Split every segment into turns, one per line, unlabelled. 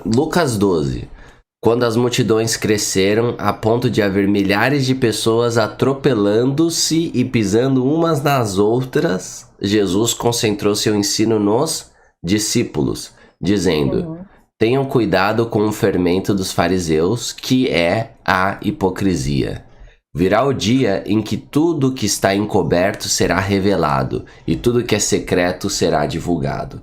Lucas 12. Quando as multidões cresceram a ponto de haver milhares de pessoas atropelando-se e pisando umas nas outras, Jesus concentrou seu ensino nos discípulos, dizendo: tenham cuidado com o fermento dos fariseus, que é a hipocrisia. Virá o dia em que tudo que está encoberto será revelado, e tudo que é secreto será divulgado.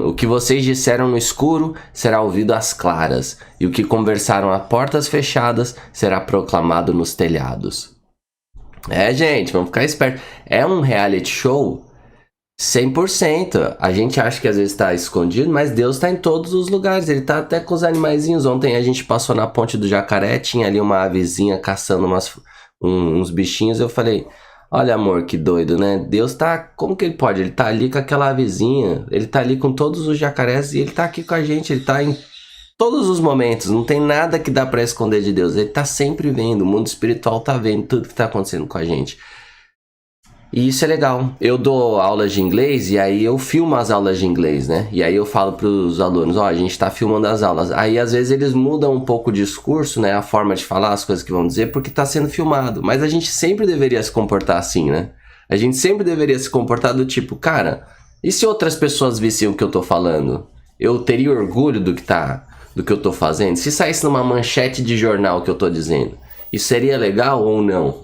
O que vocês disseram no escuro será ouvido às claras, e o que conversaram a portas fechadas será proclamado nos telhados. Gente, vamos ficar esperto. É um reality show 100%. A gente acha que às vezes está escondido, mas Deus está em todos os lugares. Ele está até com os animaizinhos. Ontem a gente passou na ponte do Jacaré, tinha ali uma avezinha caçando uns bichinhos. Eu falei... Olha, amor, que doido, né? Deus tá... Como que ele pode? Ele tá ali com aquela avezinha. Ele tá ali com todos os jacarés e ele tá aqui com a gente. Ele tá em todos os momentos. Não tem nada que dá pra esconder de Deus. Ele tá sempre vendo. O mundo espiritual tá vendo tudo que tá acontecendo com a gente. E isso é legal. Eu dou aulas de inglês e aí eu filmo as aulas de inglês, né? E aí eu falo pros alunos, a gente tá filmando as aulas. Aí às vezes eles mudam um pouco o discurso, né? A forma de falar, as coisas que vão dizer, porque tá sendo filmado. Mas a gente sempre deveria se comportar assim, né? A gente sempre deveria se comportar do tipo, cara, e se outras pessoas vissem o que eu tô falando? Eu teria orgulho do que eu tô fazendo? Se saísse numa manchete de jornal o que eu tô dizendo, isso seria legal ou não?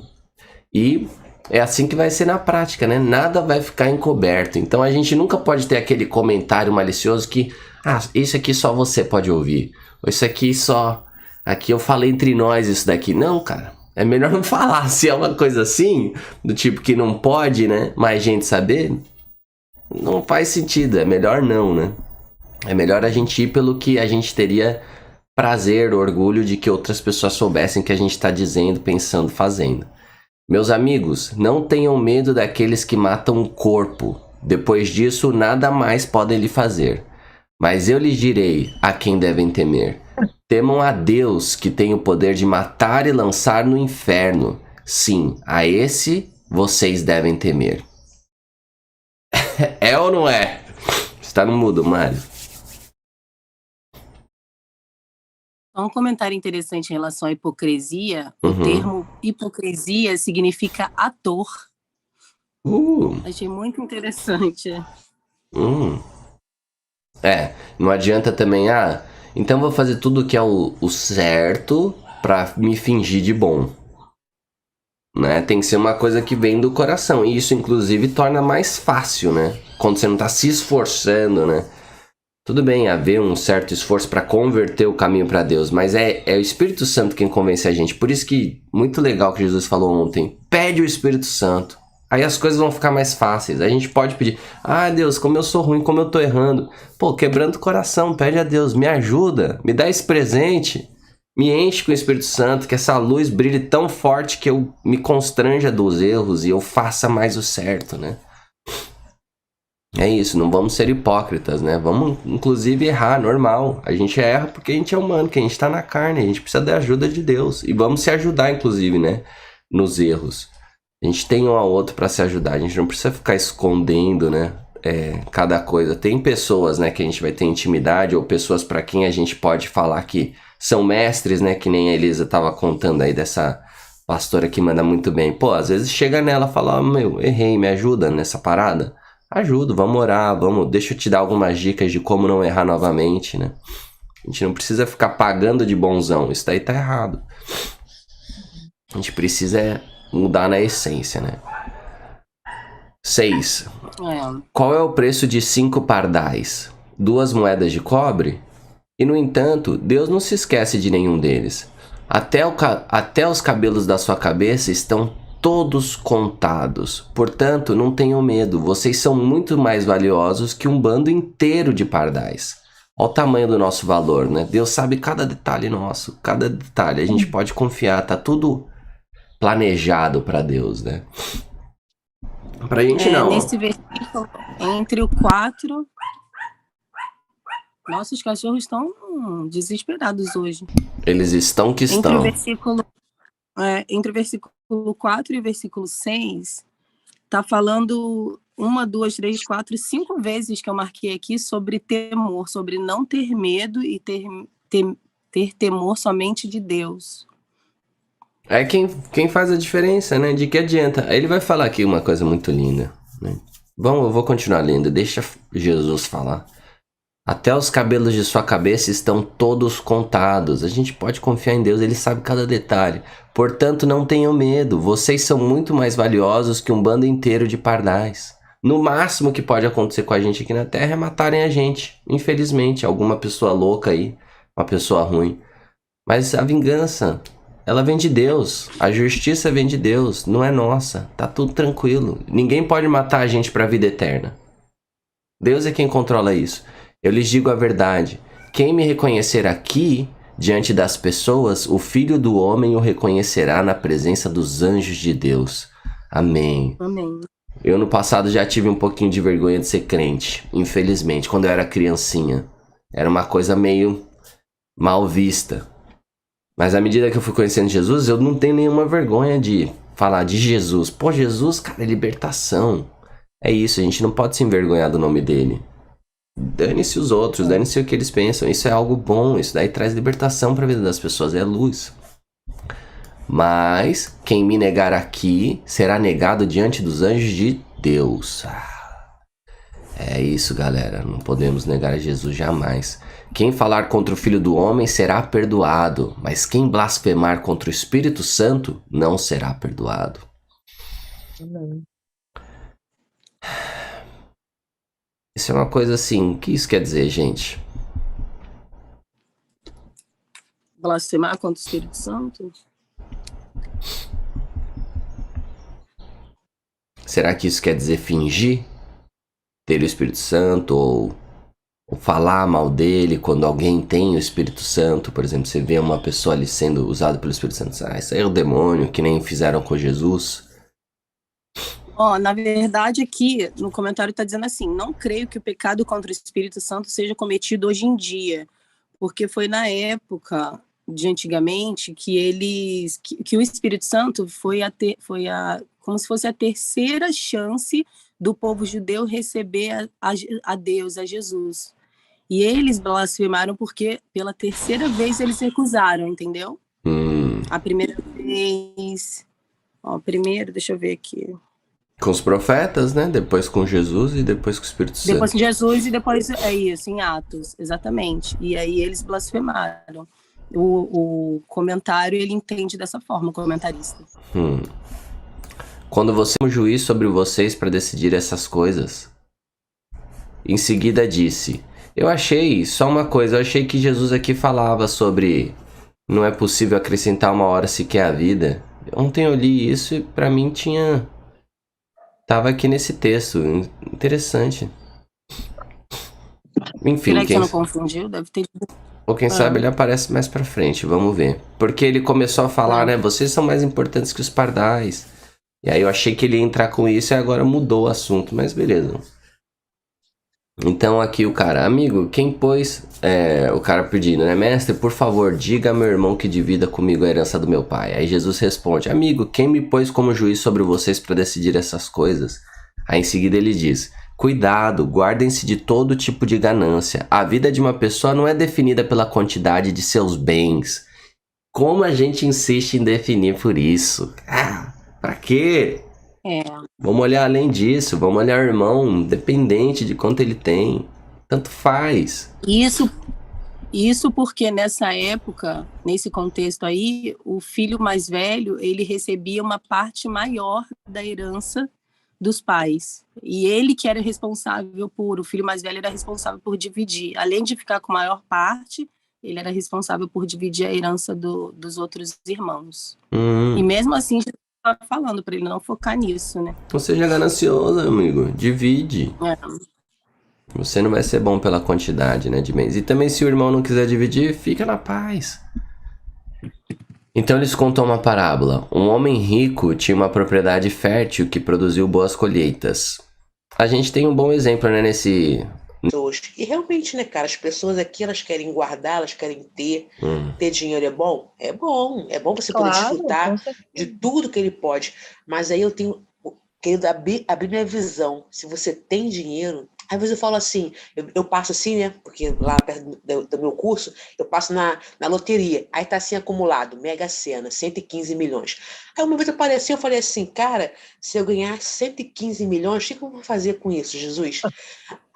E... é assim que vai ser na prática, né? Nada vai ficar encoberto. Então a gente nunca pode ter aquele comentário malicioso que... isso aqui só você pode ouvir. Ou isso aqui só... aqui eu falei entre nós isso daqui. Não, cara. É melhor não falar. Se é uma coisa assim, do tipo que não pode, né? Mais gente saber, não faz sentido. É melhor não, né? É melhor a gente ir pelo que a gente teria prazer, orgulho de que outras pessoas soubessem que a gente está dizendo, pensando, fazendo. Meus amigos, não tenham medo daqueles que matam o corpo. Depois disso, nada mais podem lhe fazer. Mas eu lhes direi a quem devem temer. Temam a Deus, que tem o poder de matar e lançar no inferno. Sim, a esse vocês devem temer. É ou não é? Está no mudo, Mário.
Um comentário interessante em relação à hipocrisia. O termo hipocrisia significa ator. Achei muito interessante.
Não adianta também, então vou fazer tudo que é o certo pra me fingir de bom. Né? Tem que ser uma coisa que vem do coração. E isso, inclusive, torna mais fácil, né? Quando você não tá se esforçando, né? Tudo bem haver um certo esforço para converter o caminho para Deus, mas é o Espírito Santo quem convence a gente. Por isso que, muito legal que Jesus falou ontem, pede o Espírito Santo. Aí as coisas vão ficar mais fáceis. A gente pode pedir, Deus, como eu sou ruim, como eu tô errando. Pô, quebrando o coração, pede a Deus, me ajuda, me dá esse presente. Me enche com o Espírito Santo, que essa luz brilhe tão forte que eu me constranja dos erros e eu faça mais o certo, né? É isso, não vamos ser hipócritas, né? Vamos, inclusive, errar, normal. A gente erra porque a gente é humano, que a gente tá na carne, a gente precisa da ajuda de Deus. E vamos se ajudar, inclusive, né? Nos erros. A gente tem um ao outro para se ajudar, a gente não precisa ficar escondendo, né? Cada coisa. Tem pessoas, né, que a gente vai ter intimidade, ou pessoas para quem a gente pode falar que são mestres, né? Que nem a Elisa tava contando aí dessa pastora que manda muito bem. Pô, às vezes chega nela e fala, errei, me ajuda nessa parada. Ajudo, vamos orar, deixa eu te dar algumas dicas de como não errar novamente, né? A gente não precisa ficar pagando de bonzão, isso daí tá errado. A gente precisa mudar na essência, né? 6. Qual é o preço de 5 pardais? 2 moedas de cobre? E no entanto, Deus não se esquece de nenhum deles. Até os cabelos da sua cabeça estão todos contados. Portanto, não tenham medo. Vocês são muito mais valiosos que um bando inteiro de pardais. Olha o tamanho do nosso valor, né? Deus sabe cada detalhe nosso. Cada detalhe. A gente pode confiar. Tá tudo planejado para Deus, né? Pra gente não.
Nesse versículo, entre o 4... Nossos cachorros estão desesperados hoje.
Eles estão que estão.
Entre o versículo 4 e o versículo 6, tá falando uma, duas, três, quatro, 5 vezes que eu marquei aqui sobre temor, sobre não ter medo e ter temor somente de Deus.
É quem faz a diferença, né? De que adianta? Aí ele vai falar aqui uma coisa muito linda, né? Bom, eu vou continuar lendo, deixa Jesus falar. Até os cabelos de sua cabeça estão todos contados. A gente pode confiar em Deus, Ele sabe cada detalhe. Portanto, não tenham medo. Vocês são muito mais valiosos que um bando inteiro de pardais. No máximo que pode acontecer com a gente aqui na Terra é matarem a gente. Infelizmente, alguma pessoa louca aí, uma pessoa ruim. Mas a vingança, ela vem de Deus. A justiça vem de Deus, não é nossa. Tá tudo tranquilo. Ninguém pode matar a gente para a vida eterna. Deus é quem controla isso. Eu lhes digo a verdade. Quem me reconhecer aqui, diante das pessoas, o Filho do Homem o reconhecerá na presença dos anjos de Deus. Amém.
Amém.
Eu no passado já tive um pouquinho de vergonha de ser crente, infelizmente, quando eu era criancinha. Era uma coisa meio mal vista. Mas à medida que eu fui conhecendo Jesus, eu não tenho nenhuma vergonha de falar de Jesus. Pô, Jesus, cara, é libertação. É isso, a gente não pode se envergonhar do nome dele. Dane-se os outros, dane-se o que eles pensam. Isso é algo bom, isso daí traz libertação para a vida das pessoas, é luz. Mas quem me negar aqui será negado diante dos anjos de Deus. É isso, galera, não podemos negar a Jesus jamais. Quem falar contra o Filho do Homem será perdoado, mas quem blasfemar contra o Espírito Santo não será perdoado.
Amém.
Isso é uma coisa assim, o que isso quer dizer, gente?
Blasfemar contra o Espírito Santo?
Será que isso quer dizer fingir ter o Espírito Santo ou falar mal dele quando alguém tem o Espírito Santo? Por exemplo, você vê uma pessoa ali sendo usada pelo Espírito Santo, isso aí é o demônio, que nem fizeram com Jesus.
Na verdade aqui no comentário está dizendo assim, não creio que o pecado contra o Espírito Santo seja cometido hoje em dia, porque foi na época de antigamente que o Espírito Santo foi como se fosse a terceira chance do povo judeu receber a Deus, a Jesus. E eles blasfemaram porque pela terceira vez eles recusaram, entendeu? A primeira vez... primeiro, deixa eu ver aqui...
Com os profetas, né? Depois com Jesus e depois com o Espírito Santo.
Depois com Jesus e depois, é isso, em Atos, exatamente. E aí eles blasfemaram. O comentário, ele entende dessa forma, o comentarista.
Quando você é um juiz sobre vocês para decidir essas coisas. Em seguida disse, eu achei que Jesus aqui falava sobre não é possível acrescentar uma hora sequer à vida. Ontem eu li isso e para mim tava aqui nesse texto. Interessante. Enfim,
será que você não confundiu? Deve ter...
Ou quem sabe ele aparece mais pra frente, vamos ver. Porque ele começou a falar, né? Vocês são mais importantes que os pardais. E aí eu achei que ele ia entrar com isso e agora mudou o assunto, mas beleza. Então aqui o cara, amigo, quem pôs... o cara pedindo, né? Mestre, por favor, diga a meu irmão que divida comigo a herança do meu pai. Aí Jesus responde, amigo, quem me pôs como juiz sobre vocês para decidir essas coisas? Aí em seguida ele diz... Cuidado, guardem-se de todo tipo de ganância. A vida de uma pessoa não é definida pela quantidade de seus bens. Como a gente insiste em definir por isso? Pra quê? Vamos olhar além disso, vamos olhar o irmão, independente de quanto ele tem. Tanto faz.
Isso porque nessa época, nesse contexto aí, o filho mais velho, ele recebia uma parte maior da herança dos pais. E ele que era responsável o filho mais velho era responsável por dividir. Além de ficar com a maior parte, ele era responsável por dividir a herança dos outros irmãos. E mesmo assim, já estava falando para ele não focar nisso, né?
Não seja ganancioso, amigo. Divide. Você não vai ser bom pela quantidade, né, de bens. E também se o irmão não quiser dividir, fica na paz. Então eles contam uma parábola. Um homem rico tinha uma propriedade fértil que produziu boas colheitas. A gente tem um bom exemplo, né, nesse...
E realmente, né, cara, as pessoas aqui, elas querem guardar, elas querem ter dinheiro é bom? É bom você poder desfrutar de tudo que ele pode. Mas aí querendo abrir minha visão. Se você tem dinheiro, às vezes eu falo assim, eu passo assim, né? Porque lá perto do meu curso, eu passo na loteria. Aí tá assim acumulado, Mega Sena, 115 milhões. Aí uma vez apareceu, eu falei assim, cara, se eu ganhar 115 milhões, o que eu vou fazer com isso, Jesus?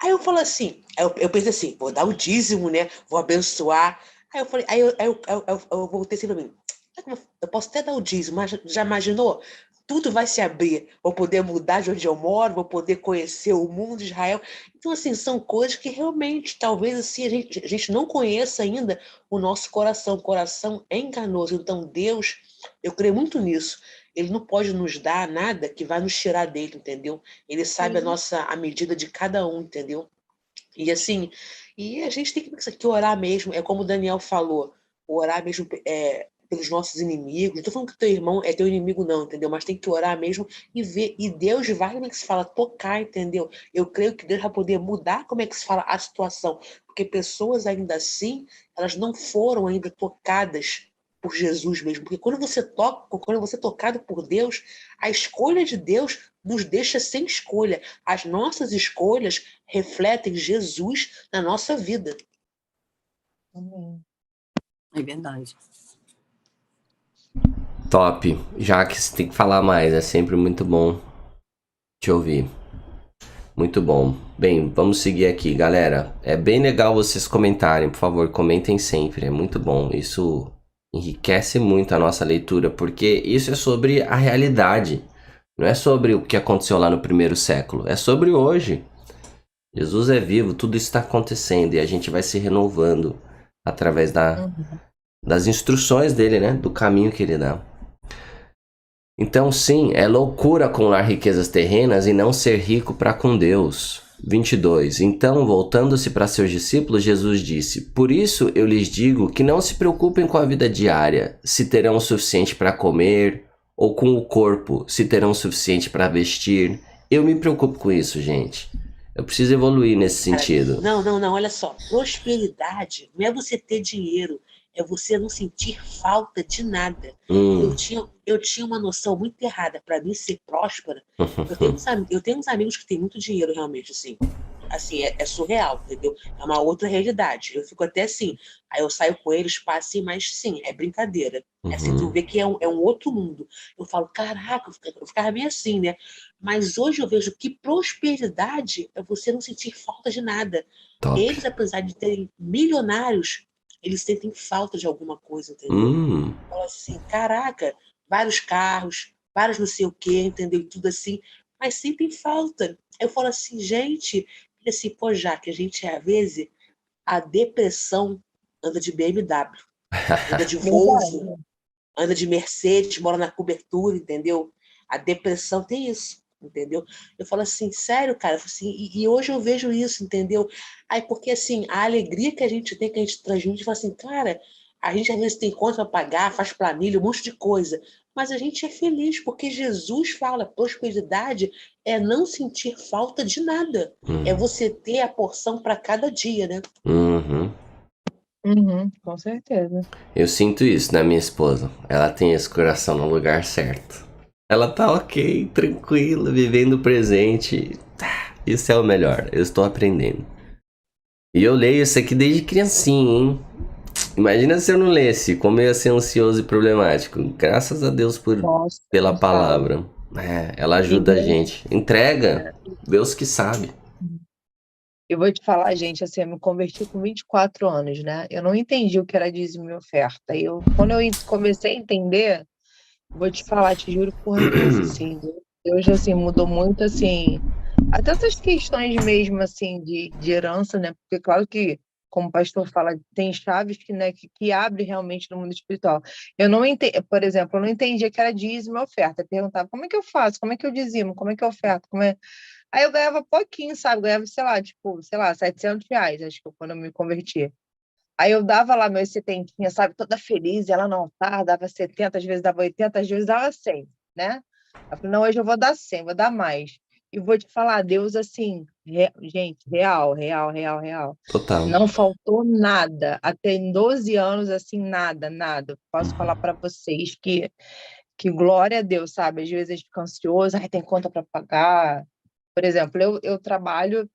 Aí eu falo assim, eu pensei assim, vou dar o dízimo, né? Vou abençoar. Aí eu falei, eu voltei assim pra mim, eu posso até dar o dízimo, mas já imaginou? Tudo vai se abrir, vou poder mudar de onde eu moro, vou poder conhecer o mundo de Israel. Então, assim, são coisas que realmente, talvez, assim, a gente não conheça ainda o nosso coração. O coração é enganoso. Então, Deus, eu creio muito nisso. Ele não pode nos dar nada que vai nos tirar dele, entendeu? Ele sabe a medida de cada um, entendeu? E assim, e a gente tem que orar mesmo, é como o Daniel falou, orar mesmo pelos nossos inimigos. Não tô falando que teu irmão é teu inimigo, não, entendeu? Mas tem que orar mesmo e ver. E Deus vai, como é que se fala, tocar, entendeu? Eu creio que Deus vai poder mudar, como é que se fala, a situação. Porque pessoas ainda assim, elas não foram ainda tocadas por Jesus mesmo. Porque quando você é tocado por Deus, a escolha de Deus nos deixa sem escolha. As nossas escolhas refletem Jesus na nossa vida.
É verdade.
Top. Já que você tem que falar mais, é sempre muito bom te ouvir. Muito bom. Bem, vamos seguir aqui, galera. É bem legal vocês comentarem, por favor, comentem sempre. É muito bom. Isso enriquece muito a nossa leitura, porque isso é sobre a realidade. Não é sobre o que aconteceu lá no primeiro século. É sobre hoje. Jesus é vivo, tudo está acontecendo e a gente vai se renovando através das instruções dele, né? Do caminho que ele dá. Então, sim, é loucura acumular riquezas terrenas e não ser rico para com Deus. 22. Então, voltando-se para seus discípulos, Jesus disse: Por isso eu lhes digo que não se preocupem com a vida diária, se terão o suficiente para comer, ou com o corpo, se terão o suficiente para vestir. Eu me preocupo com isso, gente. Eu preciso evoluir nesse sentido.
Não, olha só. Prosperidade não é você ter dinheiro, é você não sentir falta de nada. Eu tinha uma noção muito errada. Para mim, ser próspera, eu tenho uns amigos que têm muito dinheiro, realmente, assim. Assim, é surreal, entendeu? É uma outra realidade. Eu fico até assim. Aí eu saio com eles, passo, mas sim, é brincadeira. É assim, tu vê que é um outro mundo. Eu falo, caraca, eu ficava meio assim, né? Mas hoje eu vejo que prosperidade é você não sentir falta de nada.
Top.
Eles, apesar de terem milionários, eles sentem falta de alguma coisa, entendeu? Fala assim, caraca, vários carros, vários não sei o quê, entendeu? Tudo assim, mas sentem falta. Eu falo assim, gente, assim, pô, já que a gente às vezes, a depressão anda de BMW, anda de Volvo, anda de Mercedes, mora na cobertura, entendeu? A depressão tem isso, entendeu? Eu falo assim, sério, cara, assim, e hoje eu vejo isso, entendeu? Aí, porque assim, a alegria que a gente tem, que a gente transmite, fala assim, cara, a gente às vezes tem conta para pagar, faz planilha, um monte de coisa, mas a gente é feliz, porque Jesus fala, prosperidade é não sentir falta de nada, é você ter a porção para cada dia, né?
Com certeza.
Eu sinto isso na minha esposa. Ela tem esse coração no lugar certo. Ela tá ok, tranquila, vivendo o presente. Isso é o melhor, eu estou aprendendo. E eu leio isso aqui desde criancinha, hein? Imagina se eu não lesse, como eu ia ser ansioso e problemático. Graças a Deus pela palavra. Ela ajuda a gente. Entrega, Deus que sabe.
Eu vou te falar, gente, assim, eu me converti com 24 anos, né? Eu não entendi o que era dízimo e oferta. Quando eu comecei a entender, vou te falar, te juro por Deus, assim, Deus, assim, mudou muito, assim, até essas questões mesmo, assim, de herança, né? Porque, claro que, como o pastor fala, tem chaves que, né, que abre realmente no mundo espiritual. Eu não entendi, por exemplo, eu não entendia que era dízimo e oferta. Eu perguntava, como é que eu faço? Como é que eu dizimo? Como é que eu oferto? Aí eu ganhava pouquinho, sabe? Eu ganhava, sei lá, tipo, sei lá, R$ 700, acho que quando eu me converti. Aí eu dava lá meus setentinha, sabe? Toda feliz, ela no altar, dava 70, às vezes dava 80, às vezes dava 100, né? Eu falei, não, hoje eu vou dar 100, vou dar mais. E vou te falar, Deus, assim, gente, real, real, real, real.
Total.
Não faltou nada. Até em 12 anos, assim, nada, nada. Posso falar para vocês que que glória a Deus, sabe? Às vezes a gente fica ansioso, ai, tem conta para pagar. Por exemplo, eu trabalho,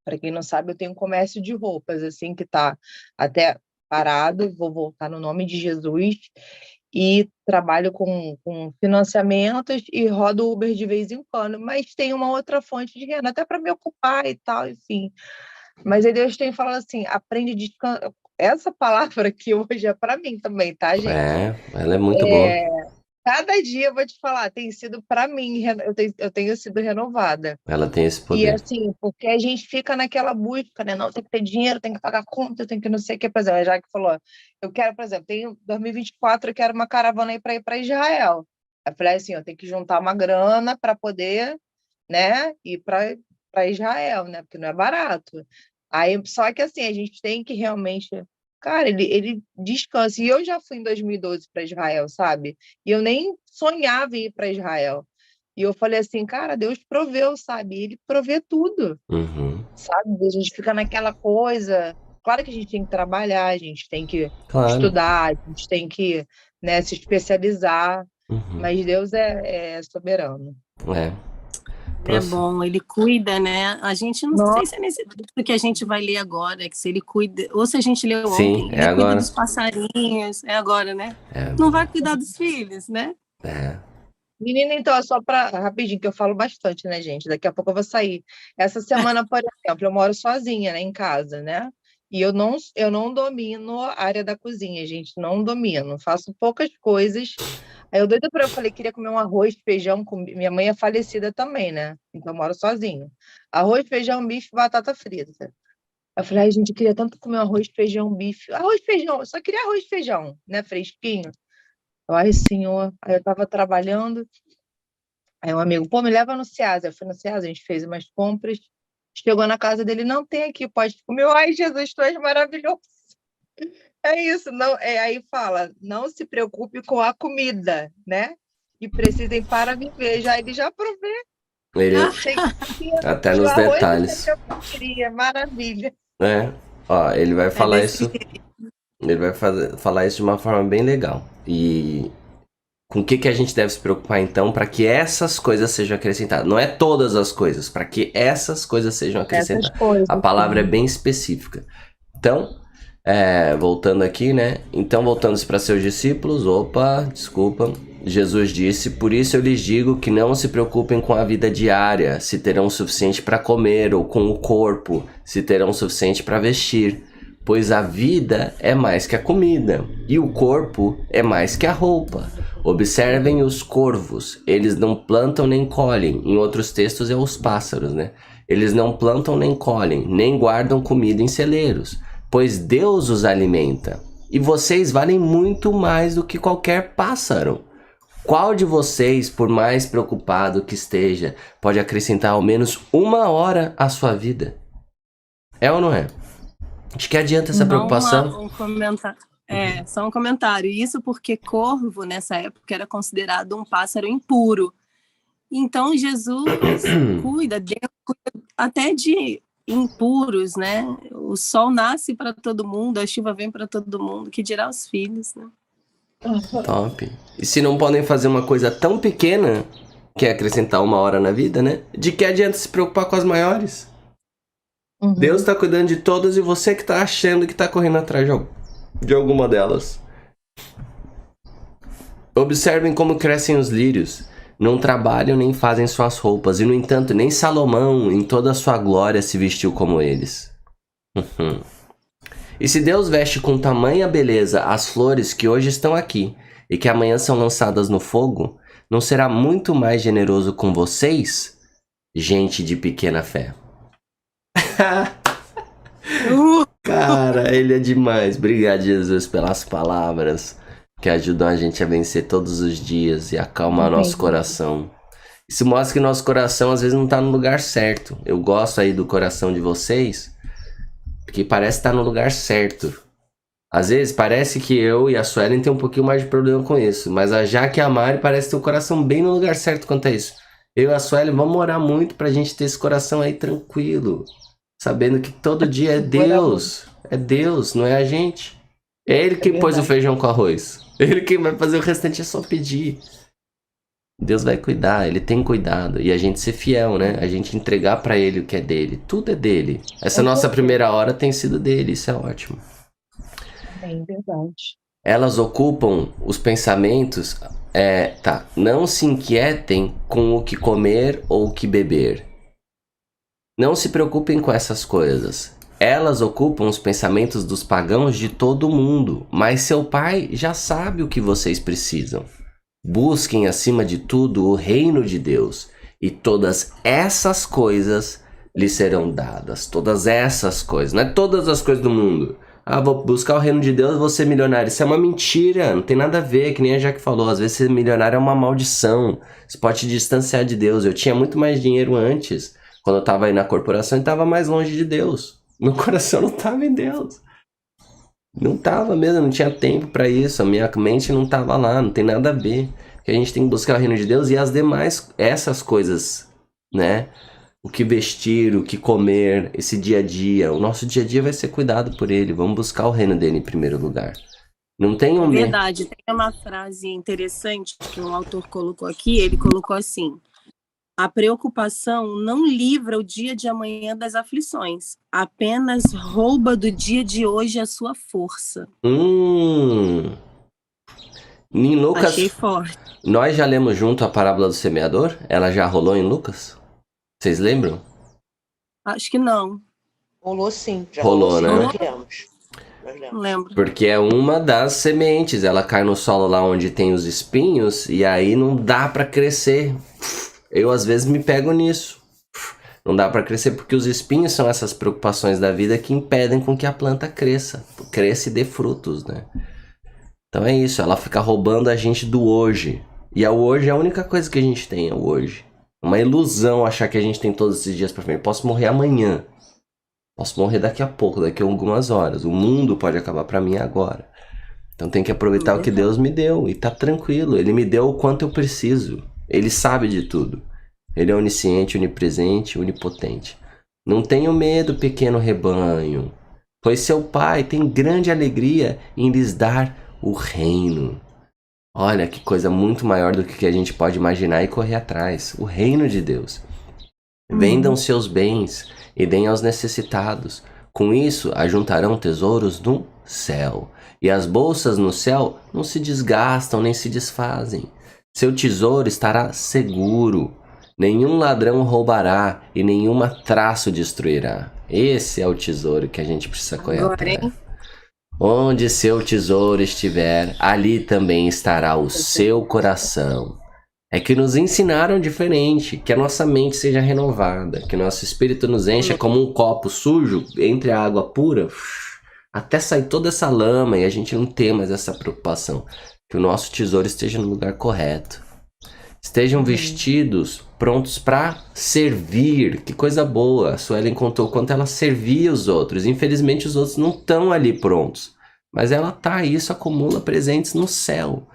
para quem não sabe, eu tenho um comércio de roupas, assim, que está até parado, vou voltar no nome de Jesus, e trabalho com financiamentos e rodo Uber de vez em quando, mas tem uma outra fonte de renda, até para me ocupar e tal, enfim. Mas aí Deus tem falado assim, aprende a descansar. Essa palavra aqui hoje é para mim também, tá, gente?
Ela é muito boa.
Cada dia eu vou te falar, tem sido para mim, eu tenho sido renovada.
Ela tem esse
E
poder.
assim, porque a gente fica naquela busca, né? Não, tem que ter dinheiro, tem que pagar conta, tem que não sei o que. Por exemplo, a Jaque falou, eu quero, por exemplo, tem 2024, eu quero uma caravana aí para ir para Israel. Eu falei assim, eu tenho que juntar uma grana para poder, né, ir para Israel, né? Porque não é barato. Aí, só que assim, a gente tem que realmente. Cara, ele descansa. E eu já fui em 2012 para Israel, sabe? E eu nem sonhava em ir para Israel. E eu falei assim, cara, Deus proveu, sabe? Ele provê tudo,
Uhum.
sabe? A gente fica naquela coisa. Claro que a gente tem que trabalhar, a gente tem que
Claro.
estudar, a gente tem que, né, se especializar,
Uhum.
mas Deus é soberano.
É bom, ele cuida, né? A gente não sei se é nesse texto que a gente vai ler agora, que se ele cuida, ou se a gente leu ontem, ele
agora.
cuida dos passarinhos, é agora, né? Não vai cuidar dos filhos, né?
Menina, então, é só para rapidinho, que eu falo bastante, né, gente? Daqui a pouco eu vou sair. Essa semana, por exemplo, eu moro sozinha, né, em casa, né? E eu não domino a área da cozinha, gente, não domino, faço poucas coisas. Aí eu falei, queria comer um arroz, feijão, minha mãe é falecida também, né? Então eu moro sozinha. Arroz, feijão, bife, batata frita. Eu falei, ai, gente, eu queria tanto comer um arroz, feijão, bife. Arroz, feijão, eu só queria arroz, feijão, né, fresquinho. Ai, senhor, aí eu tava trabalhando, aí um amigo, pô, me leva no Ceasa. Eu fui no Ceasa, a gente fez umas compras, chegou na casa dele, não tem aqui, pode comer. Ai, Jesus, tu és maravilhoso. É isso, não, aí fala, não se preocupe com a comida, né? E precisem para viver, ele já provê.
Ele até nos detalhes.
Maravilha.
Ó, ele vai falar isso. Ele vai falar isso de uma forma bem legal. E com o que a gente deve se preocupar então para que essas coisas sejam acrescentadas? Não é todas as coisas, para que essas coisas sejam acrescentadas. A palavra é bem específica. Então, voltando aqui, né? Então, voltando para seus discípulos, Jesus disse, por isso eu lhes digo que não se preocupem com a vida diária, se terão o suficiente para comer, ou com o corpo, se terão o suficiente para vestir. Pois a vida é mais que a comida, e o corpo é mais que a roupa. Observem os corvos, eles não plantam nem colhem. Em outros textos é os pássaros, né? Eles não plantam nem colhem, nem guardam comida em celeiros, pois Deus os alimenta. E vocês valem muito mais do que qualquer pássaro. Qual de vocês, por mais preocupado que esteja, pode acrescentar ao menos 1 hora à sua vida? É ou não é? De que adianta essa preocupação?
Só um comentário. Isso porque corvo, nessa época, era considerado um pássaro impuro. Então, Jesus cuida, Deus cuida até de impuros, né? O sol nasce para todo mundo, a chuva vem para todo mundo, que dirá os filhos, né?
Top. E se não podem fazer uma coisa tão pequena, que é acrescentar 1 hora na vida, né? De que adianta se preocupar com as maiores? Deus está cuidando de todas e você que está achando que está correndo atrás de alguma delas. Observem como crescem os lírios. Não trabalham nem fazem suas roupas. E, no entanto, nem Salomão, em toda a sua glória, se vestiu como eles. E se Deus veste com tamanha beleza as flores que hoje estão aqui e que amanhã são lançadas no fogo, não será muito mais generoso com vocês, gente de pequena fé? Cara, ele é demais. Obrigado, Jesus, pelas palavras que ajudam a gente a vencer todos os dias e acalmar nosso coração. Isso mostra que nosso coração às vezes não tá no lugar certo. Eu gosto aí do coração de vocês, porque parece estar no lugar certo. Às vezes parece que eu e a Suelen tem um pouquinho mais de problema com isso, mas a Jaque e a Mari parece ter o coração bem no lugar certo quanto a isso. Eu e a Suelen vamos orar muito pra gente ter esse coração aí tranquilo, sabendo que todo dia é Deus. É Deus, não é a gente. É Ele que pôs o feijão com arroz. Ele quem vai fazer, o restante é só pedir. Deus vai cuidar, ele tem cuidado. E a gente ser fiel, né? A gente entregar pra ele o que é dele. Tudo é dele. Essa nossa primeira hora tem sido dele, isso é ótimo.
É verdade.
Elas ocupam os pensamentos. Não se inquietem com o que comer ou o que beber. Não se preocupem com essas coisas. Elas ocupam os pensamentos dos pagãos de todo o mundo, mas seu pai já sabe o que vocês precisam. Busquem acima de tudo o reino de Deus, e todas essas coisas lhes serão dadas. Todas essas coisas, não é todas as coisas do mundo. Vou buscar o reino de Deus e vou ser milionário. Isso é uma mentira, não tem nada a ver, que nem a Jaque falou. Às vezes ser milionário é uma maldição. Você pode te distanciar de Deus. Eu tinha muito mais dinheiro antes, quando eu tava aí na corporação, e estava mais longe de Deus. Meu coração não tava em Deus. Não tava mesmo, não tinha tempo para isso. A minha mente não tava lá, não tem nada a ver. Que a gente tem que buscar o reino de Deus e as demais, essas coisas, né? O que vestir, o que comer, esse dia a dia. O nosso dia a dia vai ser cuidado por ele. Vamos buscar o reino dele em primeiro lugar. Não tem um...
Verdade, tem uma frase interessante que um autor colocou aqui. Ele colocou assim: a preocupação não livra o dia de amanhã das aflições, apenas rouba do dia de hoje a sua força.
Em Lucas,
achei forte.
Nós já lemos junto a parábola do semeador? Ela já rolou em Lucas? Vocês lembram?
Acho que não.
Rolou sim. Já
rolou, né?
Nós lemos.
Não lembro.
Porque é uma das sementes. Ela cai no solo lá onde tem os espinhos e aí não dá pra crescer. Eu às vezes me pego nisso. Não dá pra crescer porque os espinhos são essas preocupações da vida que impedem com que a planta cresça. Cresça e dê frutos, né? Então é isso, ela fica roubando a gente do hoje. E o hoje é a única coisa que a gente tem, é o hoje. Uma ilusão achar que a gente tem todos esses dias pra frente. Posso morrer amanhã. Posso morrer daqui a pouco, daqui a algumas horas. O mundo pode acabar pra mim agora. Então tem que aproveitar o que Deus me deu. E tá tranquilo, Ele me deu o quanto eu preciso. Ele sabe de tudo. Ele é onisciente, onipresente, onipotente. Não tenho medo, pequeno rebanho, pois seu pai tem grande alegria em lhes dar o reino. Olha que coisa muito maior do que a gente pode imaginar e correr atrás. O reino de Deus. Vendam seus bens e deem aos necessitados. Com isso, ajuntarão tesouros no céu. E as bolsas no céu não se desgastam nem se desfazem. Seu tesouro estará seguro. Nenhum ladrão roubará e nenhuma traço destruirá. Esse é o tesouro que a gente precisa correr atrás. Onde seu tesouro estiver, ali também estará o seu coração. É que nos ensinaram diferente, que a nossa mente seja renovada, que nosso espírito nos encha como um copo sujo entre a água pura, até sair toda essa lama e a gente não ter mais essa preocupação. Que o nosso tesouro esteja no lugar correto. Estejam vestidos, prontos para servir. Que coisa boa. A Suelen contou quanto ela servia os outros. Infelizmente os outros não estão ali prontos. Mas ela tá, e isso acumula presentes no céu.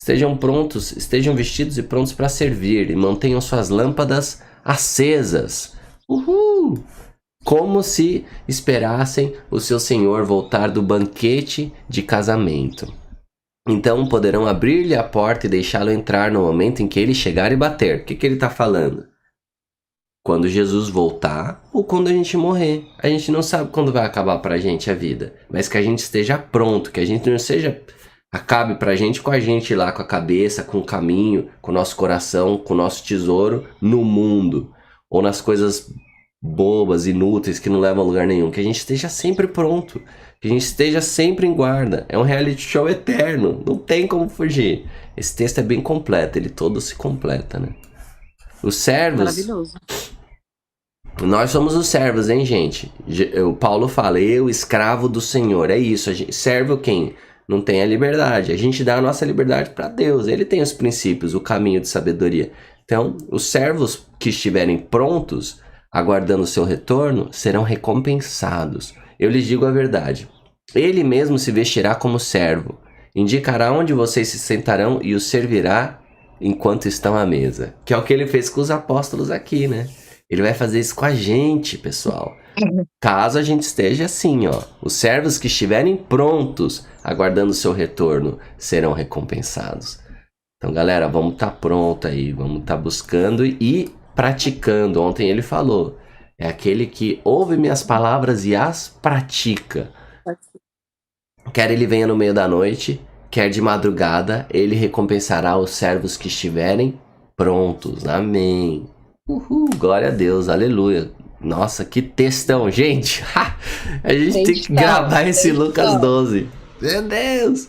Estejam prontos, estejam vestidos e prontos para servir. E mantenham suas lâmpadas acesas. Uhul! Como se esperassem o seu senhor voltar do banquete de casamento. Então poderão abrir-lhe a porta e deixá-lo entrar no momento em que ele chegar e bater. O que ele está falando? Quando Jesus voltar ou quando a gente morrer. A gente não sabe quando vai acabar pra gente a vida. Mas que a gente esteja pronto, que a gente não seja... Acabe pra gente com a gente lá, com a cabeça, com o caminho, com o nosso coração, com o nosso tesouro no mundo. Ou nas coisas bobas, inúteis, que não levam a lugar nenhum. Que a gente esteja sempre pronto. Que a gente esteja sempre em guarda. É um reality show eterno. Não tem como fugir. Esse texto é bem completo. Ele todo se completa, né? Os servos...
Maravilhoso.
Nós somos os servos, hein, gente? O Paulo fala, eu, escravo do Senhor. É isso. A gente serve quem não tem a liberdade. A gente dá a nossa liberdade para Deus. Ele tem os princípios, o caminho de sabedoria. Então, os servos que estiverem prontos, aguardando o seu retorno, serão recompensados. Eu lhes digo a verdade. Ele mesmo se vestirá como servo, indicará onde vocês se sentarão e os servirá enquanto estão à mesa. Que é o que ele fez com os apóstolos aqui, né? Ele vai fazer isso com a gente, pessoal. Caso a gente esteja assim, ó. Os servos que estiverem prontos, aguardando o seu retorno, serão recompensados. Então, galera, vamos estar pronto aí, vamos estar buscando e praticando. Ontem ele falou, é aquele que ouve minhas palavras e as pratica. Quer ele venha no meio da noite, quer de madrugada, ele recompensará os servos que estiverem prontos. Amém. Uhul, glória a Deus, aleluia. Nossa, que textão, gente. A gente tem que gravar esse Lucas 12. Meu Deus.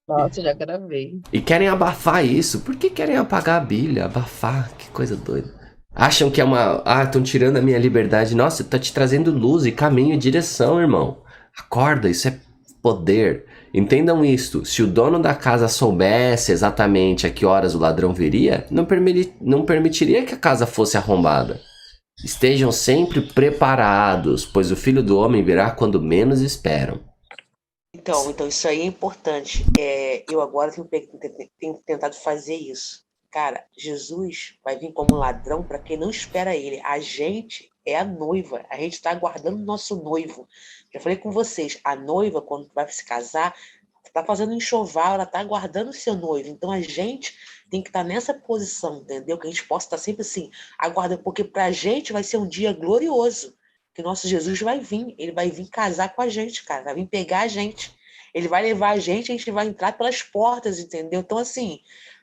Nossa, já gravei.
E querem abafar isso. Por que querem apagar a Bíblia? Abafar, que coisa doida. Acham que é uma... estão tirando a minha liberdade. Nossa, tá te trazendo luz e caminho e direção, irmão. Acorda, isso é poder. Entendam isto. Se o dono da casa soubesse exatamente a que horas o ladrão viria, não permitiria que a casa fosse arrombada. Estejam sempre preparados, pois o Filho do Homem virá quando menos esperam.
Então isso aí é importante. Eu agora tenho tentado fazer isso. Cara, Jesus vai vir como ladrão para quem não espera ele. A gente é a noiva. A gente está aguardando o nosso noivo. Já falei com vocês, a noiva, quando vai se casar, está fazendo enxoval, ela está aguardando o seu noivo. Então a gente tem que estar nessa posição, entendeu? Que a gente possa estar sempre assim, aguardando, porque para a gente vai ser um dia glorioso. Que nosso Jesus vai vir, ele vai vir casar com a gente, cara, vai vir pegar a gente. Ele vai levar a gente vai entrar pelas portas, entendeu? Então, assim,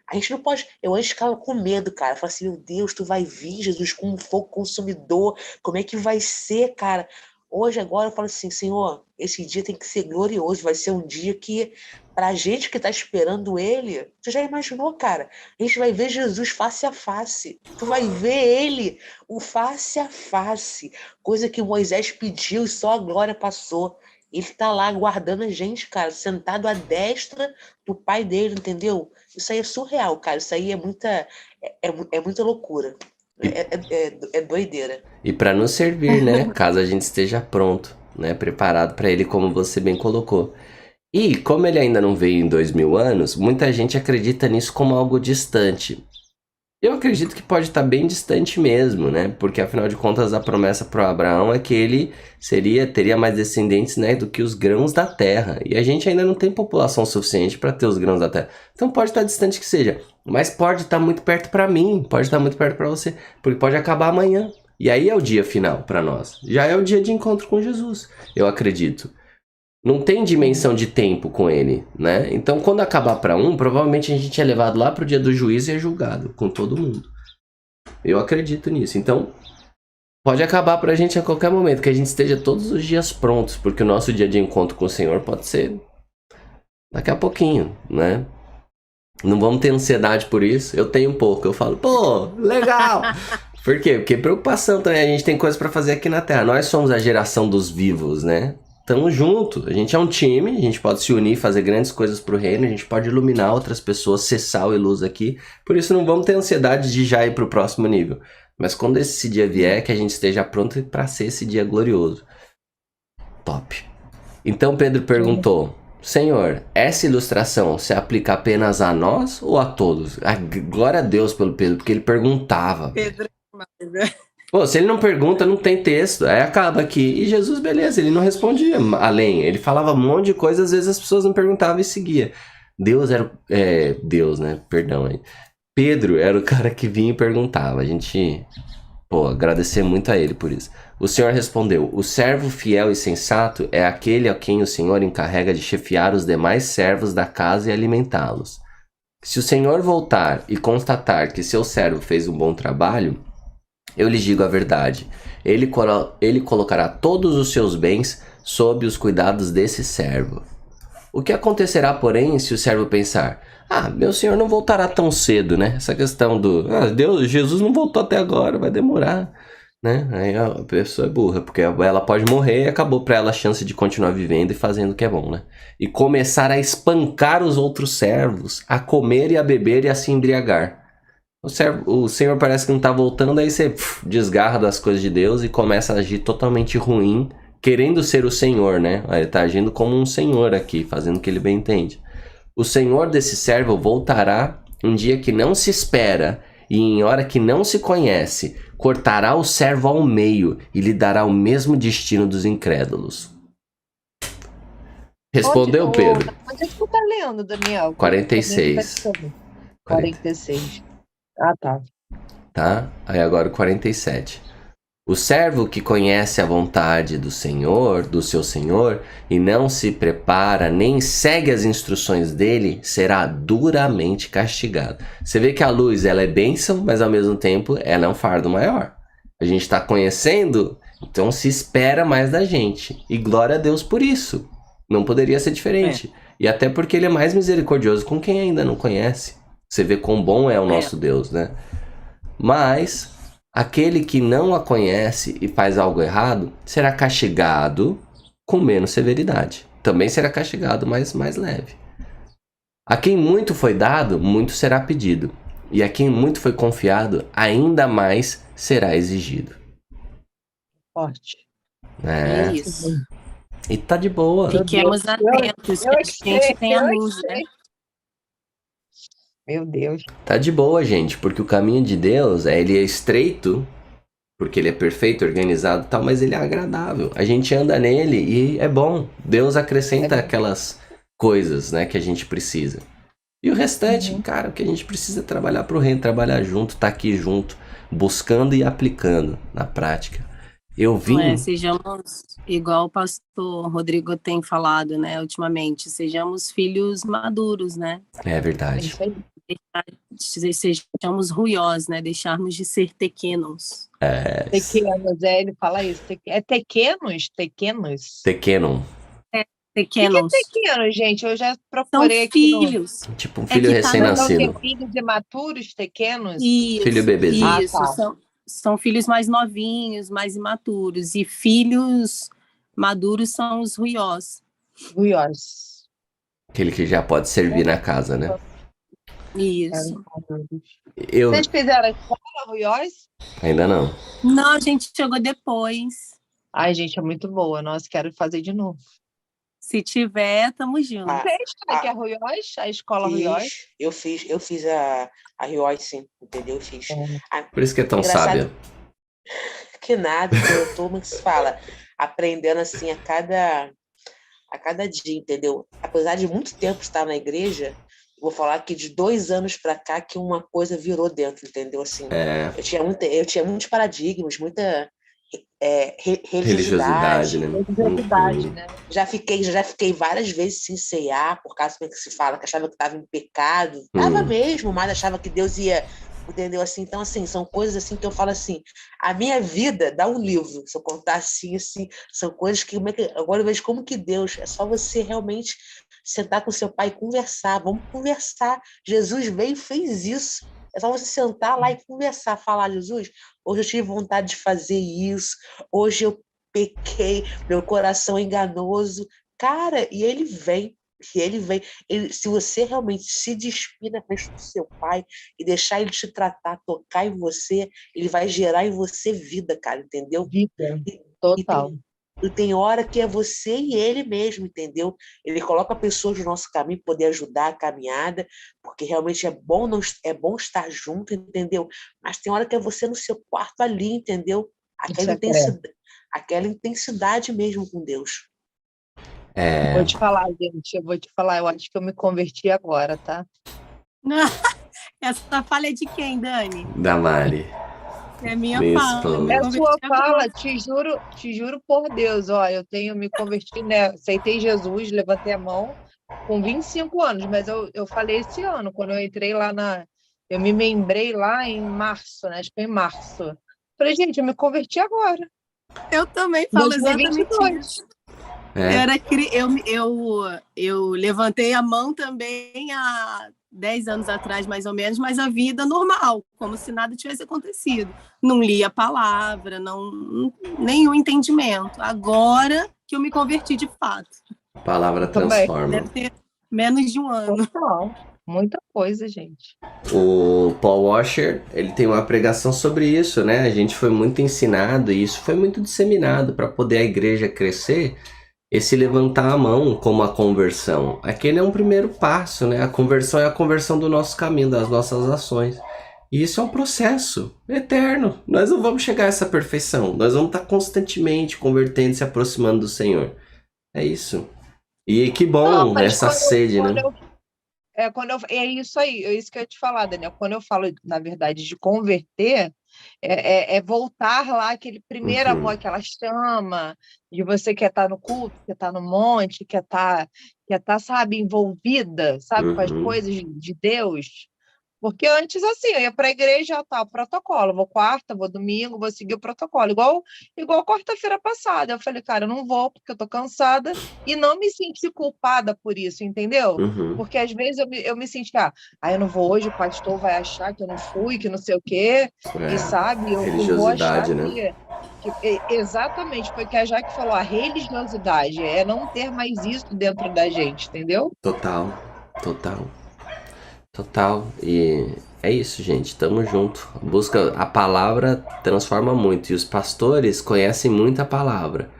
a gente não pode... Eu antes ficava com medo, cara. Eu falava assim, meu Deus, tu vai vir, Jesus, com um fogo consumidor. Como é que vai ser, cara? Hoje, agora, eu falo assim, Senhor, esse dia tem que ser glorioso. Vai ser um dia que, pra gente que tá esperando ele... Tu já imaginou, cara? A gente vai ver Jesus face a face. Tu vai ver ele, o face a face. Coisa que Moisés pediu e só a glória passou. Ele tá lá aguardando a gente, cara, sentado à destra do pai dele, entendeu? Isso aí é surreal, cara. Isso aí é muita loucura. É doideira.
E para nos servir, né? Caso a gente esteja pronto, né? Preparado para ele, como você bem colocou. E como ele ainda não veio em 2000 anos, muita gente acredita nisso como algo distante. Eu acredito que pode estar bem distante mesmo, né? Porque afinal de contas a promessa para Abraão é que ele teria mais descendentes, né, do que os grãos da terra. E a gente ainda não tem população suficiente para ter os grãos da terra. Então pode estar distante que seja, mas pode estar muito perto para mim, pode estar muito perto para você, porque pode acabar amanhã. E aí é o dia final para nós. Já é o dia de encontro com Jesus, eu acredito. Não tem dimensão de tempo com ele, né? Então, quando acabar para um, provavelmente a gente é levado lá pro dia do juízo e é julgado com todo mundo. Eu acredito nisso. Então, pode acabar pra gente a qualquer momento, que a gente esteja todos os dias prontos, porque o nosso dia de encontro com o Senhor pode ser daqui a pouquinho, né? Não vamos ter ansiedade por isso. Eu tenho um pouco. Eu falo, pô, legal! Por quê? Porque preocupação também. A gente tem coisas pra fazer aqui na Terra. Nós somos a geração dos vivos, né? Tamo junto, a gente é um time, a gente pode se unir, fazer grandes coisas pro reino, a gente pode iluminar outras pessoas, ser sal e luz aqui, por isso não vamos ter ansiedade de já ir pro próximo nível, mas quando esse dia vier, que a gente esteja pronto para ser esse dia glorioso. Top. Então Pedro perguntou, Senhor, essa ilustração se aplica apenas a nós ou a todos? Glória a Deus pelo Pedro, porque ele perguntava.
Pedro,
Pô, se ele não pergunta, não tem texto. Aí acaba aqui. E Jesus, beleza, ele não respondia além. Ele falava um monte de coisa, às vezes as pessoas não perguntavam e seguia. Deus era... Deus, né? Perdão aí. Pedro era o cara que vinha e perguntava. A gente... Pô, agradecer muito a ele por isso. O Senhor respondeu, o servo fiel e sensato é aquele a quem o Senhor encarrega de chefiar os demais servos da casa e alimentá-los. Se o Senhor voltar e constatar que seu servo fez um bom trabalho... Eu lhes digo a verdade, ele colocará todos os seus bens sob os cuidados desse servo. O que acontecerá, porém, se o servo pensar, meu senhor não voltará tão cedo, né? Essa questão do, Jesus não voltou até agora, vai demorar, né? Aí a pessoa é burra, porque ela pode morrer e acabou para ela a chance de continuar vivendo e fazendo o que é bom, né? E começar a espancar os outros servos, a comer e a beber e a se embriagar. O Senhor parece que não está voltando, aí você desgarra das coisas de Deus e começa a agir totalmente ruim, querendo ser o Senhor, né? Ele está agindo como um Senhor aqui, fazendo o que ele bem entende. O Senhor desse servo voltará um dia que não se espera e em hora que não se conhece, cortará o servo ao meio e lhe dará o mesmo destino dos incrédulos. Respondeu Pedro.
Onde é que tu tá lendo, Daniel?
46.
46. Ah, tá.
Tá? Aí agora o 47. O servo que conhece a vontade do Senhor, do seu Senhor, e não se prepara nem segue as instruções dele, será duramente castigado. Você vê que a luz, ela é bênção, mas ao mesmo tempo ela é um fardo maior. A gente está conhecendo, então se espera mais da gente. E glória a Deus por isso. Não poderia ser diferente. E até porque ele é mais misericordioso com quem ainda não conhece. Você vê quão bom é o nosso Deus, né? Mas aquele que não a conhece e faz algo errado será castigado com menos severidade. Também será castigado, mas mais leve. A quem muito foi dado, muito será pedido. E a quem muito foi confiado, ainda mais será exigido.
Forte.
É isso.
E tá de boa.
Fiquemos atentos, que a gente tem a luz, né?
Meu Deus.
Tá de boa, gente, porque o caminho de Deus, ele é estreito, porque ele é perfeito, organizado e tal, mas ele é agradável. A gente anda nele e é bom. Deus acrescenta aquelas coisas, né, que a gente precisa. E o restante, cara, o que a gente precisa é trabalhar pro reino, trabalhar junto, tá aqui junto, buscando e aplicando na prática. Eu vim...
sejamos, igual o pastor Rodrigo tem falado, né, ultimamente, sejamos filhos maduros, né?
É verdade.
Sejamos ruiosos, né? Deixarmos de ser pequenos.
Pequenos, ele fala isso. É pequenos? Pequenos?
Pequeno.
Pequenos.
O que é pequeno, gente? Eu já procurei
São
aqui.
filhos.
Tipo um filho recém-nascido.
Filhos imaturos, pequenos?
Isso,
Filho bebezinho.
Isso, são filhos mais novinhos, mais imaturos. E filhos maduros são os ruiosos.
Ruiosos.
Aquele que já pode servir na casa, né?
Isso.
Vocês fizeram a escola, Ruiós?
Ainda não.
Não, a gente chegou depois.
Ai, gente, é muito boa. Nossa, quero fazer de novo.
Se tiver, tamo junto.
Vocês que é Ruiós? A escola Ruiós?
Eu fiz a Ruiós, sim, entendeu? Eu fiz.
Por isso que é tão sábia.
Que nada, eu tô, como que se fala, aprendendo assim a cada dia, entendeu? Apesar de muito tempo estar na igreja, vou falar que de 2 anos para cá que uma coisa virou dentro, entendeu? Assim, eu tinha muitos paradigmas, muita religiosidade,
né?
Né?
Já fiquei várias vezes sem ceiar, por causa do que se fala, que achava que estava em pecado. Estava mesmo, mas achava que Deus ia, entendeu? Assim, então, assim, são coisas assim que eu falo assim, a minha vida dá um livro, se eu contar assim, são coisas que, agora eu vejo como que Deus, é só você realmente sentar com seu pai e conversar, vamos conversar. Jesus veio e fez isso. É só você sentar lá e conversar, falar, Jesus, hoje eu tive vontade de fazer isso, hoje eu pequei, meu coração é enganoso. Cara, e ele vem. Se você realmente se despir na frente do seu pai e deixar ele te tratar, tocar em você, ele vai gerar em você vida, cara, entendeu?
Vida, total.
E tem hora que é você e ele mesmo, entendeu? Ele coloca pessoas no nosso caminho para poder ajudar a caminhada, porque realmente é bom estar junto, entendeu? Mas tem hora que é você no seu quarto ali, entendeu? Aquela intensidade mesmo com Deus.
Vou te falar, gente, eu acho que eu me converti agora, tá?
Essa falha é de quem, Dani?
Da Mari.
É minha
fala.
É sua fala, te juro por Deus, ó, eu me converti, né? Aceitei Jesus, levantei a mão com 25 anos, mas eu falei esse ano, quando eu entrei lá eu me membrei lá em março, né? Acho que foi em março. Falei, gente, eu me converti agora.
Eu também falo
2022.
Exatamente isso. Eu levantei a mão também há 10 anos atrás, mais ou menos, mas a vida normal, como se nada tivesse acontecido. Não li a palavra, nenhum entendimento. Agora que eu me converti de fato.
A palavra transforma.
Deve ter menos de um ano.
Muita coisa, gente.
O Paul Washer, ele tem uma pregação sobre isso, né? A gente foi muito ensinado e isso foi muito disseminado para poder a igreja crescer. Esse levantar a mão como a conversão. Aquele é um primeiro passo, né? A conversão é a conversão do nosso caminho, das nossas ações. E isso é um processo eterno. Nós não vamos chegar a essa perfeição. Nós vamos estar constantemente convertendo e se aproximando do Senhor. É isso. E que
Não,
bom
mas
essa sede, né?
é isso aí, é isso que eu ia te falar, Daniel. Quando eu falo, na verdade, de converter, é voltar lá aquele primeiro
Uhum.
amor, aquela chama de você quer estar no culto, quer estar no monte, quer estar, sabe, envolvida, sabe, com as
Uhum.
coisas de Deus. Porque antes, assim, eu ia para a igreja, tá, protocolo, vou quarta, vou domingo, vou seguir o protocolo, igual quarta-feira passada. Eu falei, cara, eu não vou porque eu tô cansada e não me senti culpada por isso, entendeu?
Uhum.
Porque às vezes eu me senti, eu não vou hoje, o pastor vai achar que eu não fui, que não sei o quê, e sabe, eu vou achar
Religiosidade, né?
exatamente, foi o que a Jaque falou, a religiosidade é não ter mais isso dentro da gente, entendeu?
Total. Total. Total. E é isso, gente. Tamo junto. A palavra transforma muito. E os pastores conhecem muito a palavra.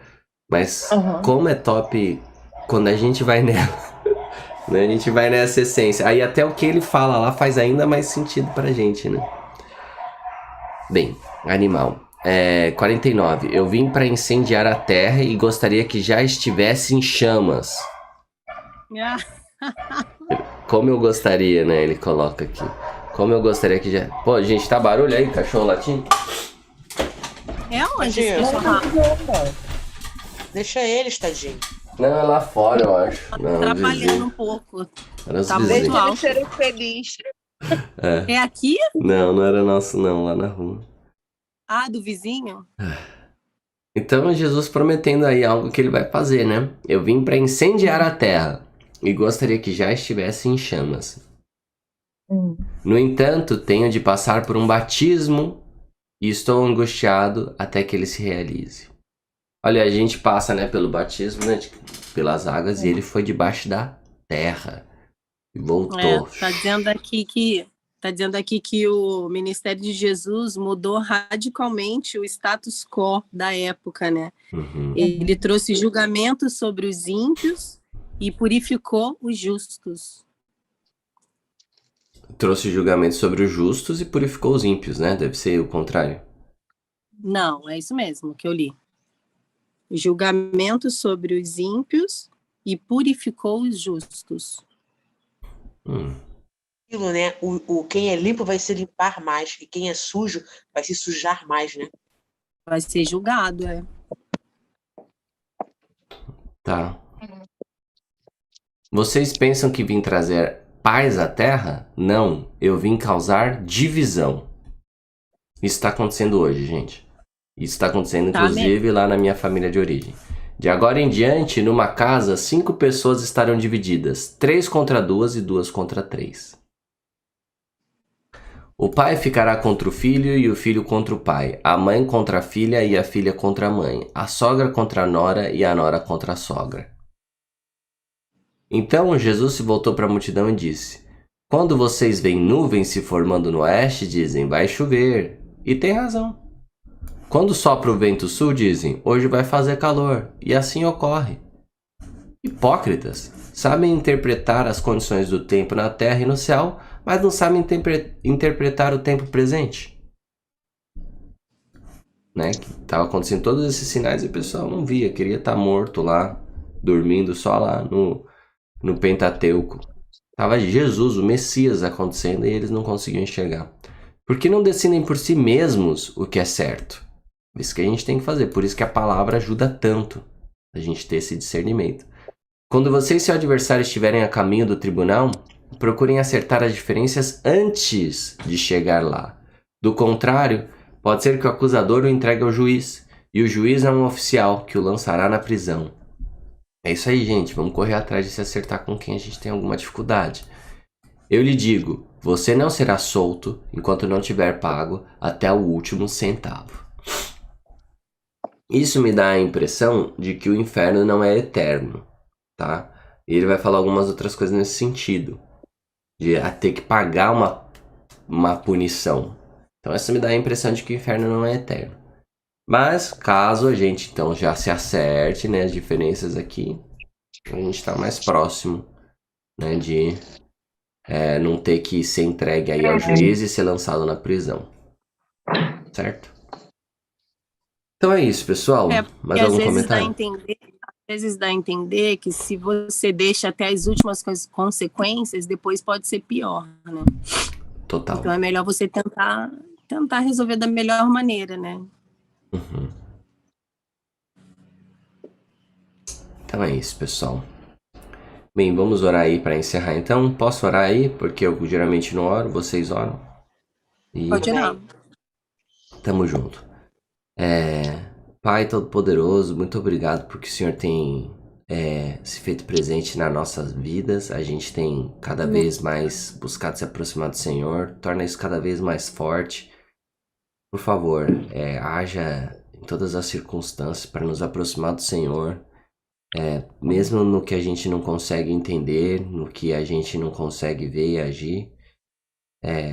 Mas
Aham.
como é top quando a gente vai nela, né? A gente vai nessa essência. Aí até o que ele fala lá faz ainda mais sentido pra gente, né? Bem, animal. 49. Eu vim pra incendiar a terra e gostaria que já estivesse em chamas.
Ah,
Como eu gostaria, né? Ele coloca aqui. Como eu gostaria que já... Pô, gente, tá barulho aí? Cachorro latindo?
é onde esse
Tadinho.
cachorro
Deixa eles, tadinho.
Não, é lá fora, eu acho. Não,
atrapalhando
vizinho.
um pouco.
Era os
Tá
vizinhos.
muito
Deixa eles
alto.
serem felizes.
É aqui?
Não, não era nosso não, lá na rua.
Ah, do vizinho?
Então Jesus prometendo aí algo que ele vai fazer, né? Eu vim para incendiar a terra e gostaria que já estivesse em chamas. No entanto, tenho de passar por um batismo e estou angustiado até que ele se realize. Olha, a gente passa, né, pelo batismo, né, pelas águas, e ele foi debaixo da terra e voltou.
Tá dizendo aqui que o ministério de Jesus mudou radicalmente o status quo da época, né?
Uhum.
Ele trouxe julgamento sobre os ímpios e purificou os justos.
Trouxe julgamento sobre os justos e purificou os ímpios, né? Deve ser o contrário.
Não, é isso mesmo que eu li. Julgamento sobre os ímpios e purificou os justos.
Aquilo, né? Quem é limpo vai se limpar mais, e quem é sujo vai se sujar mais, né?
Vai ser julgado, é.
Tá. Vocês pensam que vim trazer paz à terra? Não, eu vim causar divisão. Isso está acontecendo hoje, gente. Isso está acontecendo, inclusive, lá na minha família de origem. De agora em diante, numa casa, 5 pessoas estarão divididas. 3 contra 2 e 2 contra 3. O pai ficará contra o filho e o filho contra o pai. A mãe contra a filha e a filha contra a mãe. A sogra contra a nora e a nora contra a sogra. Então Jesus se voltou para a multidão e disse: Quando vocês veem nuvens se formando no oeste, dizem, vai chover. E tem razão. Quando sopra o vento sul, dizem, hoje vai fazer calor. E assim ocorre. Hipócritas, sabem interpretar as condições do tempo na terra e no céu, mas não sabem interpretar o tempo presente. Né? Que estava acontecendo todos esses sinais e o pessoal não via, queria estar morto lá, dormindo só lá no Pentateuco. Tava Jesus, o Messias, acontecendo e eles não conseguiam enxergar. Por que não decidem por si mesmos o que é certo? Isso que a gente tem que fazer. Por isso que a palavra ajuda tanto a gente ter esse discernimento. Quando você e seu adversário estiverem a caminho do tribunal, procurem acertar as diferenças antes de chegar lá. Do contrário, pode ser que o acusador o entregue ao juiz, e o juiz é um oficial que o lançará na prisão. É isso aí, gente. Vamos correr atrás de se acertar com quem a gente tem alguma dificuldade. Eu lhe digo, você não será solto enquanto não tiver pago até o último centavo. Isso me dá a impressão de que o inferno não é eterno, tá? E ele vai falar algumas outras coisas nesse sentido. De ter que pagar uma punição. Então essa me dá a impressão de que o inferno não é eterno. Mas caso a gente então já se acerte, né, as diferenças aqui, a gente está mais próximo, né, de não ter que ser entregue aí ao juiz e ser lançado na prisão. Certo? Então é isso, pessoal. Mais
às
algum
vezes
comentário?
às vezes dá a entender que se você deixa até as últimas consequências, depois pode ser pior, né?
Total.
Então é melhor você tentar resolver da melhor maneira, né?
Uhum. Então é isso, pessoal. Bem, vamos orar aí para encerrar então. Posso orar aí? Porque eu geralmente não oro, vocês oram. E
Pode orar.
tamo junto. Pai Todo-Poderoso, muito obrigado porque o Senhor tem se feito presente nas nossas vidas. A gente tem cada vez mais buscado se aproximar do Senhor. Torna isso cada vez mais forte. Por favor, haja em todas as circunstâncias para nos aproximar do Senhor. Mesmo no que a gente não consegue entender, no que a gente não consegue ver e agir.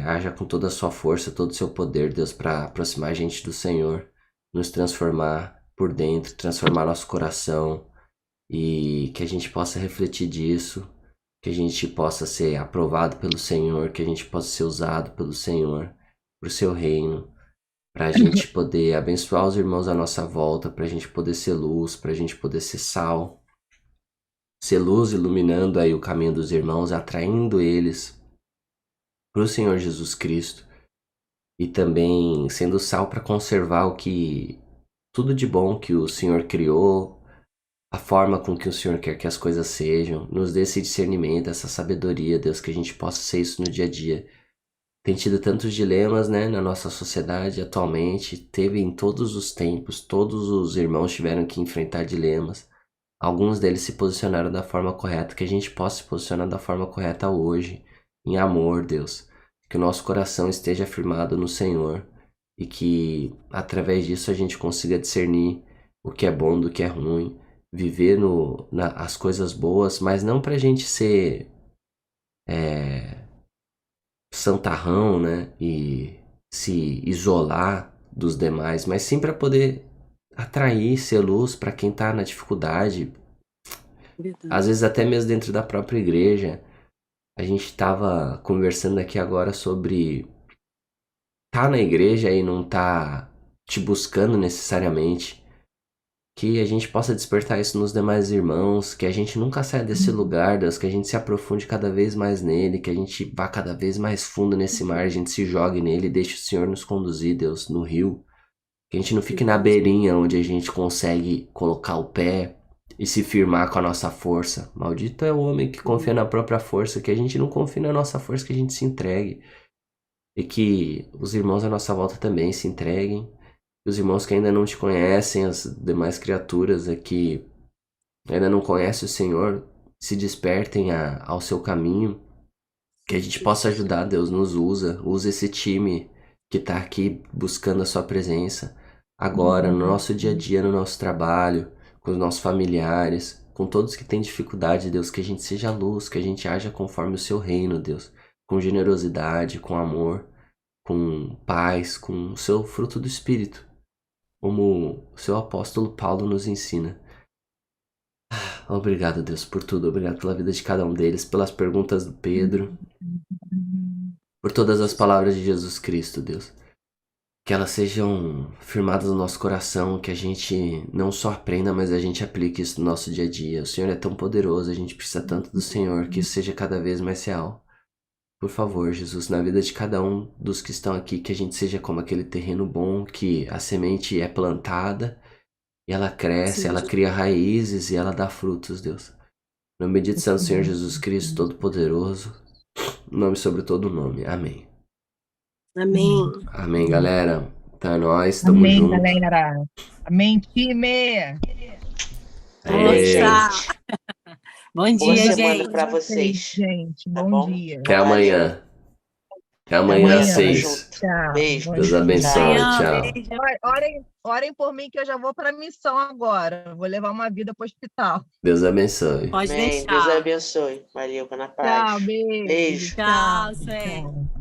Haja com toda a sua força, todo o seu poder, Deus, para aproximar a gente do Senhor. Nos transformar por dentro, transformar nosso coração e que a gente possa refletir disso, que a gente possa ser aprovado pelo Senhor, que a gente possa ser usado pelo Senhor, para o seu reino, para a gente poder abençoar os irmãos à nossa volta, para a gente poder ser luz, para a gente poder ser sal, ser luz iluminando aí o caminho dos irmãos, atraindo eles para o Senhor Jesus Cristo. E também sendo sal para conservar tudo de bom que o Senhor criou, a forma com que o Senhor quer que as coisas sejam. Nos dê esse discernimento, essa sabedoria, Deus, que a gente possa ser isso no dia a dia. Tem tido tantos dilemas, né, na nossa sociedade atualmente, teve em todos os tempos, todos os irmãos tiveram que enfrentar dilemas. Alguns deles se posicionaram da forma correta, que a gente possa se posicionar da forma correta hoje, em amor, Deus. Que o nosso coração esteja firmado no Senhor e que através disso a gente consiga discernir o que é bom do que é ruim, viver as coisas boas, mas não pra gente ser santarrão, né, e se isolar dos demais, mas sim para poder atrair, ser luz para quem tá na dificuldade, às vezes até mesmo dentro da própria igreja. A gente estava conversando aqui agora sobre tá na igreja e não tá te buscando necessariamente. Que a gente possa despertar isso nos demais irmãos, que a gente nunca saia desse lugar, Deus, que a gente se aprofunde cada vez mais nele, que a gente vá cada vez mais fundo nesse mar, a gente se jogue nele e deixe o Senhor nos conduzir, Deus, no rio. Que a gente não fique na beirinha onde a gente consegue colocar o pé e se firmar com a nossa força. Maldito é o homem que confia na própria força, que a gente não confie na nossa força, que a gente se entregue. E que os irmãos à nossa volta também se entreguem. Os irmãos que ainda não te conhecem, as demais criaturas que ainda não conhecem o Senhor, se despertem ao seu caminho. Que a gente possa ajudar, Deus nos usa esse time que está aqui buscando a sua presença agora, no nosso dia a dia, no nosso trabalho, com os nossos familiares, com todos que têm dificuldade, Deus, que a gente seja luz, que a gente haja conforme o seu reino, Deus, com generosidade, com amor, com paz, com o seu fruto do Espírito, como o seu apóstolo Paulo nos ensina. Obrigado, Deus, por tudo. Obrigado pela vida de cada um deles, pelas perguntas do Pedro, por todas as palavras de Jesus Cristo, Deus. Que elas sejam firmadas no nosso coração, que a gente não só aprenda, mas a gente aplique isso no nosso dia a dia. O Senhor é tão poderoso, a gente precisa tanto do Senhor, que isso seja cada vez mais real. Por favor, Jesus, na vida de cada um dos que estão aqui, que a gente seja como aquele terreno bom, que a semente é plantada, e ela cresce, ela cria raízes e ela dá frutos, Deus. No bendito santo Senhor Jesus Cristo, Todo-Poderoso, nome sobre todo nome. Amém.
Amém.
Amém, galera. Tá nóis, tamo
Amém,
junto.
galera. Amém, time.
Bom
Boa
dia,
semana
gente.
para vocês.
Gente,
Tá
bom
bom?
dia.
Até amanhã. Até amanhã às 6.
Tchau.
Beijo.
Deus abençoe. Tchau.
Beijo.
Orem por mim que eu já vou para a missão agora. Vou levar uma vida para o hospital.
Deus abençoe.
Pode
Amém.
deixar.
Deus abençoe. Valeu, na paz.
Tchau, beijo.
Beijo.
Tchau, Sueli.
Tchau.